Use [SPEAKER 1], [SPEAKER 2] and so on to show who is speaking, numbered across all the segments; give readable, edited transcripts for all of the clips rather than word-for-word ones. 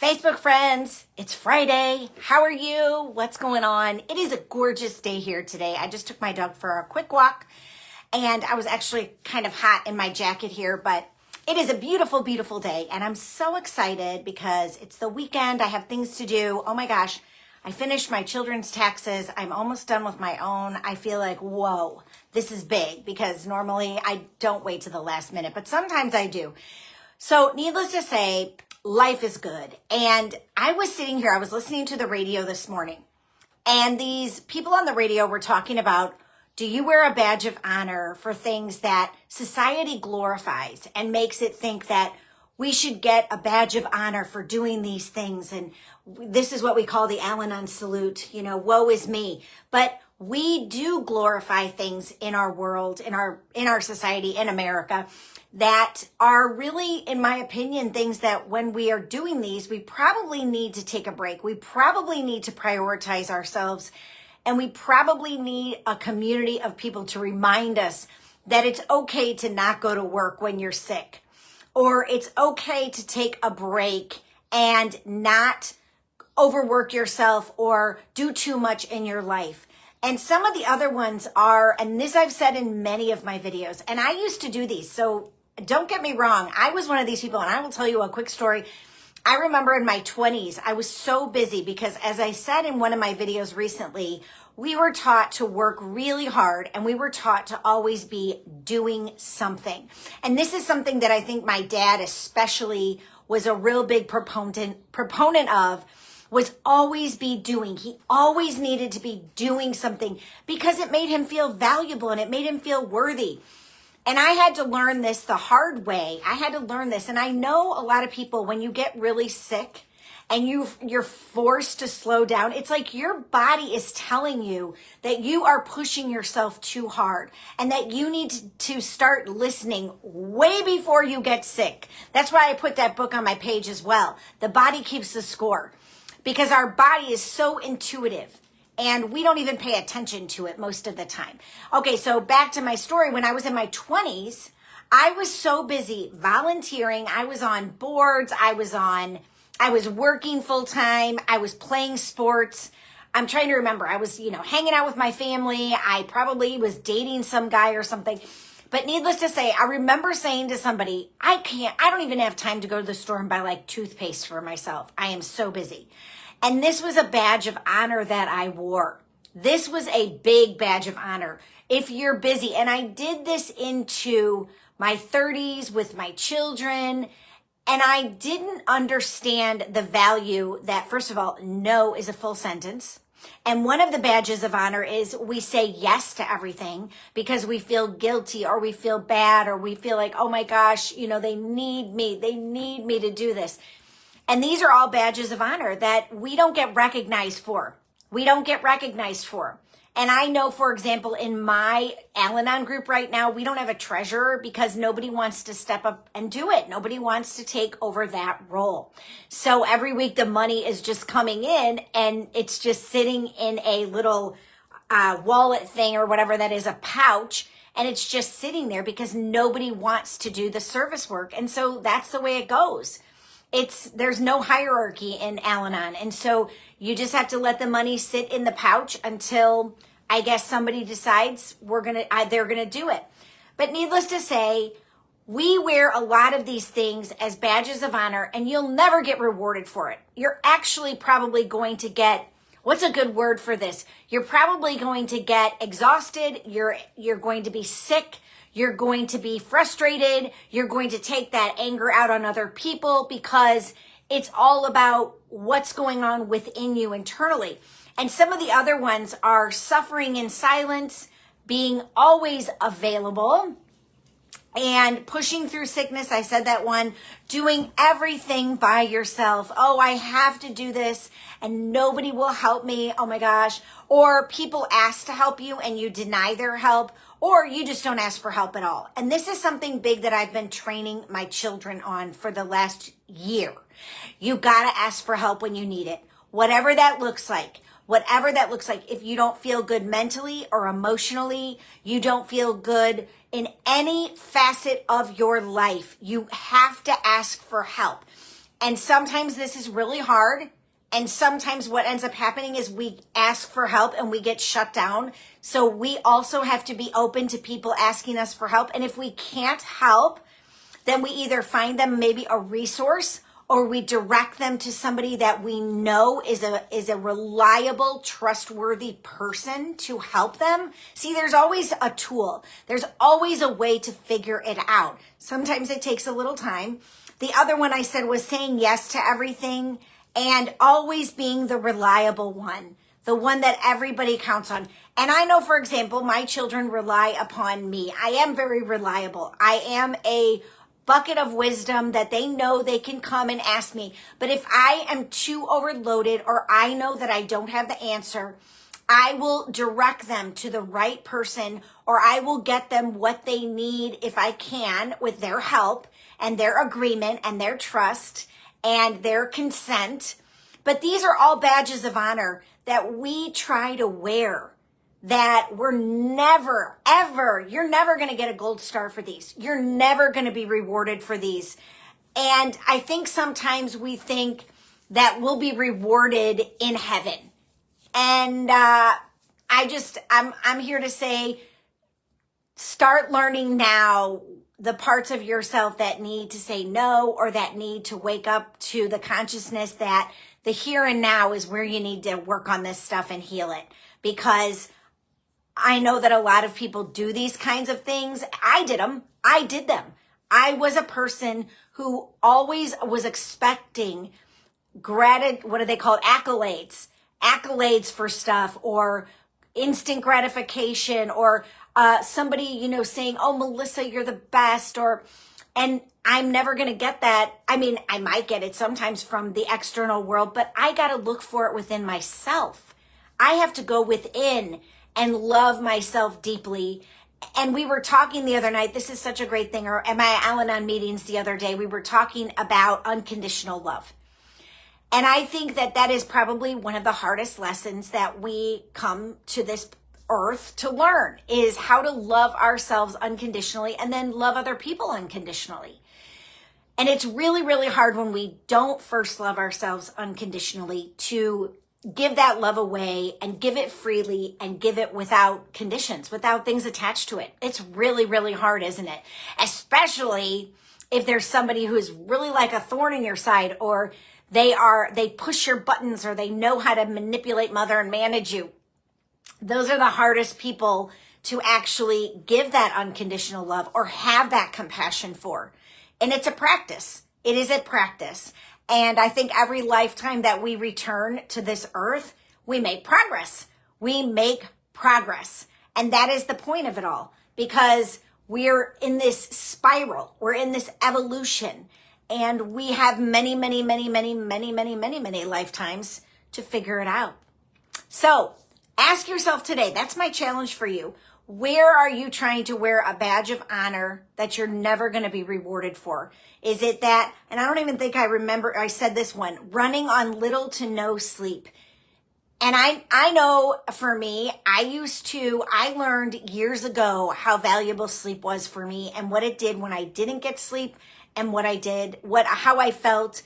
[SPEAKER 1] Facebook friends, it's Friday. How are you? What's going on? It is a gorgeous day here today. I just took my dog for a quick walk and I was actually kind of hot in my jacket here, but it is a beautiful, beautiful day. And I'm so excited because it's the weekend. I have things to do. Oh my gosh. I finished my children's taxes. I'm almost done with my own. I feel like, whoa, this is big because normally I don't wait to the last minute, but sometimes I do. So needless to say, life is good. And I was sitting here, I was listening to the radio this morning, and these people on the radio were talking about, do you wear a badge of honor for things that society glorifies and makes it think that we should get a badge of honor for doing these things? And this is what we call the Al-Anon salute, woe is me. But we do glorify things in our world, in our society, in America, that are really, in my opinion, things that when we are doing these, we probably need to take a break. We probably need to prioritize ourselves. And we probably need a community of people to remind us that it's okay to not go to work when you're sick. Or it's okay to take a break and not overwork yourself or do too much in your life. And some of the other ones are, and this I've said in many of my videos, and I used to do these, so don't get me wrong. I was one of these people, and I will tell you a quick story. I remember in my 20s, I was so busy because, as I said in one of my videos recently, we were taught to work really hard and we were taught to always be doing something. And this is something that I think my dad especially was a real big proponent of, was always be doing. He always needed to be doing something because it made him feel valuable and it made him feel worthy. And I had to learn this the hard way. I had to learn this. And I know a lot of people, when you get really sick and you're forced to slow down, it's like your body is telling you that you are pushing yourself too hard and that you need to start listening way before you get sick. That's why I put that book on my page as well. The Body Keeps the Score, because our body is so intuitive. And we don't even pay attention to it most of the time. Okay, so back to my story. When I was in my 20s, I was so busy volunteering. I was on boards. I was working full time. I was playing sports. I'm trying to remember. I was, hanging out with my family. I probably was dating some guy or something. But needless to say, I remember saying to somebody, I don't even have time to go to the store and buy like toothpaste for myself. I am so busy. And this was a badge of honor that I wore. This was a big badge of honor. If you're busy, and I did this into my 30s with my children, and I didn't understand the value that, first of all, no is a full sentence. And one of the badges of honor is we say yes to everything because we feel guilty or we feel bad or we feel like, oh my gosh, they need me. They need me to do this. And these are all badges of honor that we don't get recognized for. We don't get recognized for. And I know, for example, in my Al-Anon group right now, we don't have a treasurer because nobody wants to step up and do it. Nobody wants to take over that role. So every week the money is just coming in and it's just sitting in a little wallet thing or whatever that is, a pouch. And it's just sitting there because nobody wants to do the service work. And so that's the way it goes. There's no hierarchy in Al-Anon. And so you just have to let the money sit in the pouch until I guess somebody decides they're going to do it. But needless to say, we wear a lot of these things as badges of honor and you'll never get rewarded for it. You're actually probably going to get, what's a good word for this? You're probably going to get exhausted. You're going to be sick. You're going to be frustrated. You're going to take that anger out on other people because it's all about what's going on within you internally. And some of the other ones are suffering in silence, being always available, and pushing through sickness. I said that one. Doing everything by yourself. Oh, I have to do this and nobody will help me. Oh my gosh. Or people ask to help you and you deny their help, or you just don't ask for help at all. And this is something big that I've been training my children on for the last year. You gotta ask for help when you need it. Whatever that looks like. If you don't feel good mentally or emotionally, you don't feel good in any facet of your life, you have to ask for help. And sometimes this is really hard. And sometimes what ends up happening is we ask for help and we get shut down. So we also have to be open to people asking us for help. And if we can't help, then we either find them maybe a resource, or we direct them to somebody that we know is a reliable, trustworthy person to help them. See, there's always a tool. There's always a way to figure it out. Sometimes it takes a little time. The other one I said was saying yes to everything and always being the reliable one, the one that everybody counts on. And I know, for example, my children rely upon me. I am very reliable. I am a bucket of wisdom that they know they can come and ask me. But if I am too overloaded, or I know that I don't have the answer, I will direct them to the right person, or I will get them what they need if I can, with their help and their agreement and their trust and their consent. But these are all badges of honor that we try to wear, that we're never, ever, you're never going to get a gold star for these. You're never going to be rewarded for these. And I think sometimes we think that we'll be rewarded in heaven. And I'm here to say, start learning now the parts of yourself that need to say no, or that need to wake up to the consciousness that the here and now is where you need to work on this stuff and heal it. Because I know that a lot of people do these kinds of things. I did them. I was a person who always was expecting what do they call it? Accolades for stuff, or instant gratification, or somebody, saying, oh, Melissa, you're the best, and I'm never going to get that. I mean, I might get it sometimes from the external world, but I got to look for it within myself. I have to go within and love myself deeply. And we were talking the other night, this is such a great thing, or at my Al-Anon meetings the other day, we were talking about unconditional love. And I think that is probably one of the hardest lessons that we come to this earth to learn, is how to love ourselves unconditionally and then love other people unconditionally. And it's really, really hard when we don't first love ourselves unconditionally to give that love away and give it freely and give it without conditions, without things attached to it. It's really, really hard, isn't it? Especially if there's somebody who's really like a thorn in your side, or they push your buttons, or they know how to manipulate, mother, and manage you. Those are the hardest people to actually give that unconditional love or have that compassion for. And it's a practice. It is a practice. And I think every lifetime that we return to this earth, we make progress. We make progress. And that is the point of it all, because we're in this spiral. We're in this evolution. And we have many, many, many, many, many, many, many, many lifetimes to figure it out. So ask yourself today, that's my challenge for you. Where are you trying to wear a badge of honor that you're never going to be rewarded for? Is it that, and I don't even think I remember, I said this one, running on little to no sleep. And I know for me, I learned years ago how valuable sleep was for me, and what it did when I didn't get sleep, and how I felt,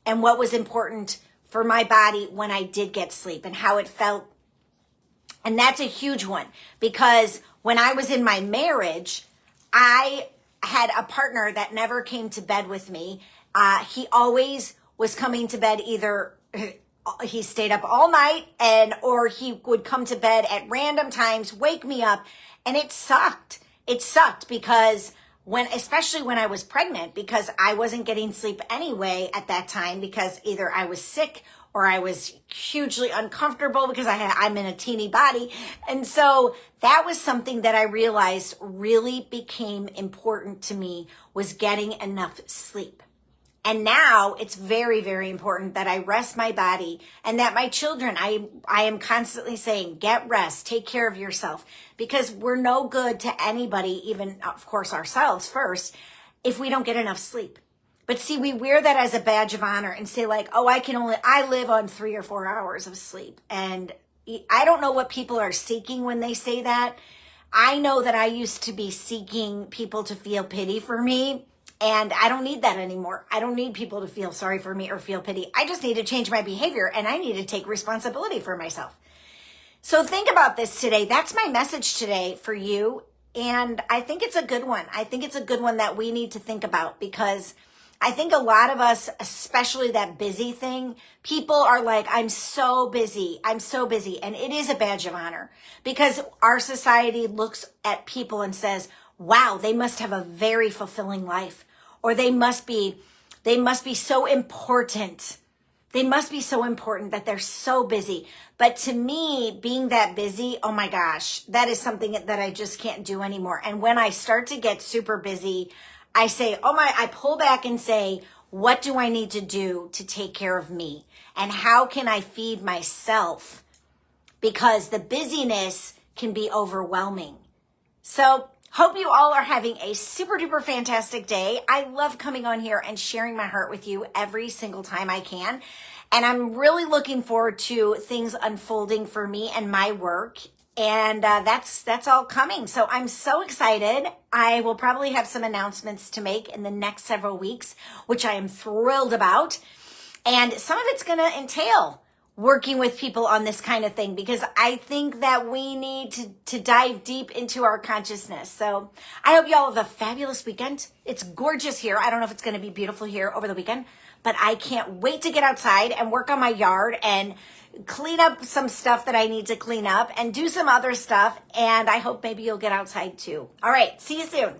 [SPEAKER 1] and what was important for my body when I did get sleep, and how it felt. And that's a huge one, because when I was in my marriage, I had a partner that never came to bed with me. He always was coming to bed, either he stayed up all night, or he would come to bed at random times, wake me up. And it sucked. It sucked because especially when I was pregnant, because I wasn't getting sleep anyway at that time, because either I was sick or I was hugely uncomfortable because I'm in a teeny body. And so that was something that I realized really became important to me, was getting enough sleep. And now it's very, very important that I rest my body, and that my children, I am constantly saying, get rest, take care of yourself, because we're no good to anybody, even of course ourselves first, if we don't get enough sleep. But see, we wear that as a badge of honor and say like, oh, I live on 3 or 4 hours of sleep. And I don't know what people are seeking when they say that. I know that I used to be seeking people to feel pity for me. And I don't need that anymore. I don't need people to feel sorry for me or feel pity. I just need to change my behavior, and I need to take responsibility for myself. So think about this today. That's my message today for you. And I think it's a good one. I think it's a good one that we need to think about, because I think a lot of us, especially that busy thing, people are like, I'm so busy. I'm so busy. And it is a badge of honor, because our society looks at people and says, wow, they must have a very fulfilling life, or they must be so important. They must be so important that they're so busy. But to me, being that busy, oh my gosh, that is something that I just can't do anymore. And when I start to get super busy, I say, I pull back and say, what do I need to do to take care of me? And how can I feed myself? Because the busyness can be overwhelming. So hope you all are having a super duper fantastic day. I love coming on here and sharing my heart with you every single time I can. And I'm really looking forward to things unfolding for me and my work. And that's all coming. So I'm so excited. I will probably have some announcements to make in the next several weeks, which I am thrilled about. And some of it's going to entail working with people on this kind of thing, because I think that we need to dive deep into our consciousness. So I hope you all have a fabulous weekend. It's gorgeous here. I don't know if it's going to be beautiful here over the weekend, but I can't wait to get outside and work on my yard and clean up some stuff that I need to clean up and do some other stuff. And I hope maybe you'll get outside too. All right. See you soon.